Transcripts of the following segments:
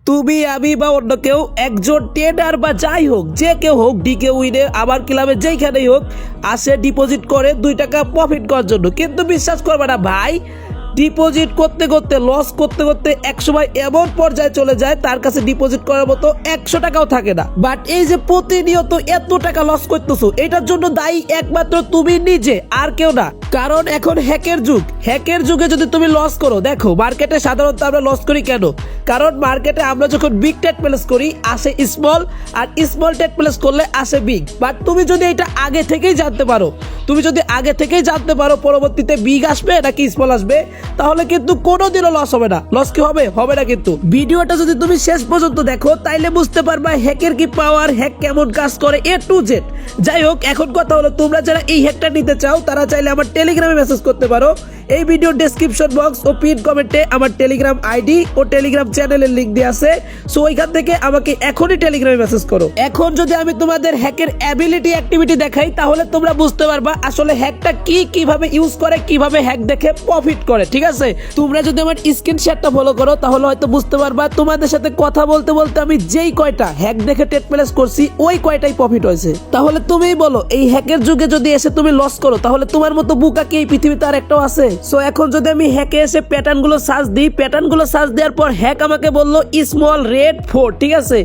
তুমি আমি বা অন্য কেউ একজন ট্রেডার বা যাই হোক, যে কেউ হোক, ডিকে উইনে আমার ক্লাবে যেইখানেই হোক আসে ডিপোজিট করে 2 টাকা প্রফিট করার জন্য। কিন্তু বিশ্বাস করবে না ভাই, ডিপোজিট করতে করতে লস করতে করতে একসময় এমন পর্যায়ে চলে যায় তার কাছে ডিপোজিট করার মতো 100 টাকাও থাকে না। বাট এই যে প্রতিনিয়ত এত টাকা লস করতেছো, এটার জন্য দায়ী একমাত্র তুমি নিজে, আর কেউ না। কারণ এখন হ্যাকের যুগ। হ্যাকের যুগে যদি তুমি লস করো, দেখো মার্কেটে সাধারণত আমরা লস করি কেন? কারণ মার্কেটে আমরা যখন বিগ ট্রেড প্লেস করি আসে স্মল, আর স্মল ট্রেড প্লেস করলে আসে বিগ। বাট তুমি যদি এটা আগে থেকেই জানতে পারো, পরবর্তীতে বিগ আসবে নাকি স্মল আসবে, তাহলে কিন্তু কোনোদিনও লস হবে না। লস কি হবে? হবে না। কিন্তু ভিডিওটা যদি তুমি শেষ পর্যন্ত দেখো তাইলে বুঝতে পারবা হ্যাকের কি পাওয়ার, হ্যাক কেমন কাজ করে A to Z। যাই হোক, এখন কথা হলো তোমরা যারা এই হ্যাকটা নিতে চাও তারা চাইলে আমার টেলিগ্রামে মেসেজ করতে পারো। এই ভিডিওর ডেসক্রিপশন বক্স ও পিন কমেন্টে আমার টেলিগ্রাম আইডি ও টেলিগ্রাম চ্যানেলের লিংক দেওয়া আছে। সো ওইখান থেকে আমাকে এখনই টেলিগ্রামে মেসেজ করো। এখন যদি আমি তোমাদের হ্যাকের অ্যাবিলিটি অ্যাক্টিভিটি দেখাই তাহলে তোমরা বুঝতে পারবা আসলে হ্যাকটা কিভাবে ইউজ করে, কিভাবে হ্যাক দেখে প্রফিট করে। ঠিক আছে, তোমরা যদি আমার স্ক্রিন শেয়ারটা ফলো করো তাহলে হয়তো বুঝতে পারবা তোমাদের সাথে কথা বলতে বলতে আমি যেই কয়টা হ্যাক দেখে ট্রেড প্লেস করছি ওই কয়টাই প্রফিট হয়েছে। তাহলে তুমিই বলো, এই হ্যাকের যুগে যদি এসে তুমি লস করো তাহলে তোমার মতো বুকা কি এই পৃথিবীতে আর একটাও আছে? সো এখন যদি আমি হ্যাকে এসে প্যাটার্ন গুলো সার্চ দিই, প্যাটার্ন গুলো সার্চ দেওয়ার পর হ্যাক আমাকে বললো স্মল রেড 4। ঠিক আছে,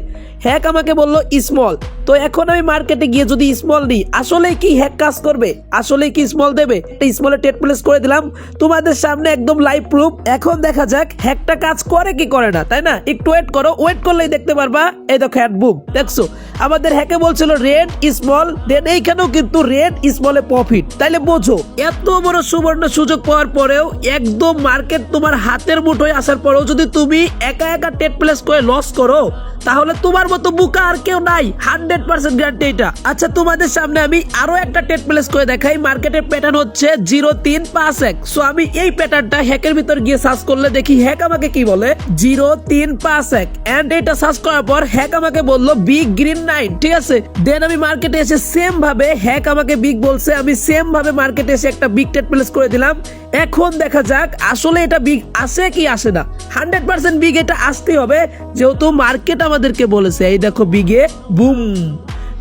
হ্যাক আমাকে বললো স্মল। তো এখন আমি মার্কেটে গিয়ে যদি স্মল নিই, আসলে কি হ্যাক কাজ করবে? আসলে কি স্মল দেবে? স্মলে ট্রেড প্লেস করে দিলাম তোমাদের সামনে, একদম লাইভ প্রুফ। এখন দেখা যাক হ্যাকটা কাজ করে কি করে না, তাই না? একটু ওয়েট করো, ওয়েট করলেই দেখতে পারবা। এই দেখো হ্যাড বুম, দেখছো আমাদের হ্যাকে বলছিল রেড স্মল, দেন এইখানেও কিন্তু রেড স্মলে প্রফিট। তাইলে বোঝো এত বড় সুবর্ণ সুযোগ পাওয়ার পরেও, একদম মার্কেট তোমার হাতের মুঠোয় আসার পরেও যদি তুমি একা একা ট্রেড প্লেস করে লস করো তাহলে তোমার মতো বুকা আর কেউ নাই। 100% গ্যারান্টি এটা। আচ্ছা, তোমাদের সামনে আমি আরো একটা ট্রেড প্লেস করে দেখাই। মার্কেটের প্যাটার্ন হচ্ছে 0351। সো আমি এই প্যাটার্নটা হ্যাকের ভিতর গিয়ে সার্চ করলে দেখি হ্যাক আমাকে কি বলে 0351, এন্ড এটা সার্চ করার পর হ্যাক আমাকে বললো বিগ গ্রিন 9। ঠিক আছে, দেন আমি মার্কেটে এসে সেম ভাবে হ্যাক আমাকে বিগ বলছে, আমি সেম ভাবে মার্কেটে এসে একটা বিগ ট্রেড প্লেস করে দিলাম। এখন দেখা যাক আসলে এটা বিগ আসে কি আসে না। 100% বিগ এটা আসতেই হবে, যেহেতু মার্কেট আমাদেরকে বলেছে। এই দেখো বিগে বুম।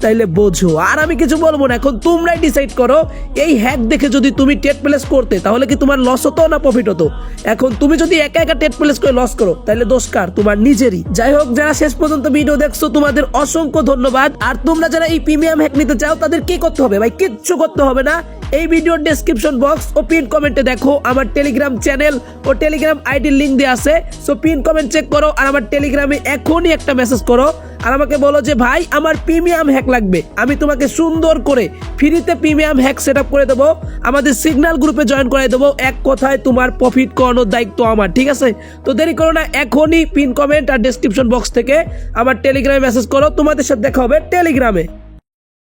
তাইলে বোঝো, আর আমি কিছু বলবো না, এখন তোমরাই ডিসাইড করো এই হ্যাক দেখে যদি তুমি ট্রেড প্লেস করতে তাহলে কি তোমার লস হতো না প্রফিট হতো? এখন তুমি যদি একা একা ট্রেড প্লেস করে লস করো তাহলে দোষ কার? তোমার নিজেরই। যাই হোক, যারা শেষ পর্যন্ত ভিডিও দেখছো তোমাদের অসংখ্য ধন্যবাদ। আর তোমরা যারা এই প্রিমিয়াম হ্যাক নিতে চাও তাদের কি করতে হবে? ভাই কিচ্ছু করতে হবে না। এই ভিডিওর ডেসক্রিপশন বক্স ও পিন কমেন্টে দেখো আমার টেলিগ্রাম চ্যানেল ও টেলিগ্রাম আইডির লিংক দেওয়া আছে। সো পিন কমেন্ট চেক করো আর আমার টেলিগ্রামে এখনই একটা মেসেজ করো আর আমাকে বলো যে ভাই আমার প্রিমিয়াম হ্যাক লাগবে। আমি তোমাকে সুন্দর করে ফ্রিতে প্রিমিয়াম হ্যাক সেটআপ করে দেবো, আমাদের সিগন্যাল গ্রুপে জয়েন করে দেবো। এক কথায় তোমার প্রফিট করানোর দায়িত্ব আমার। ঠিক আছে, তো দেরি করো না, এখনই পিন কমেন্ট আর ডেসক্রিপশন বক্স থেকে আমার টেলিগ্রামে মেসেজ করো। তোমাদের সাথে দেখা হবে টেলিগ্রামে।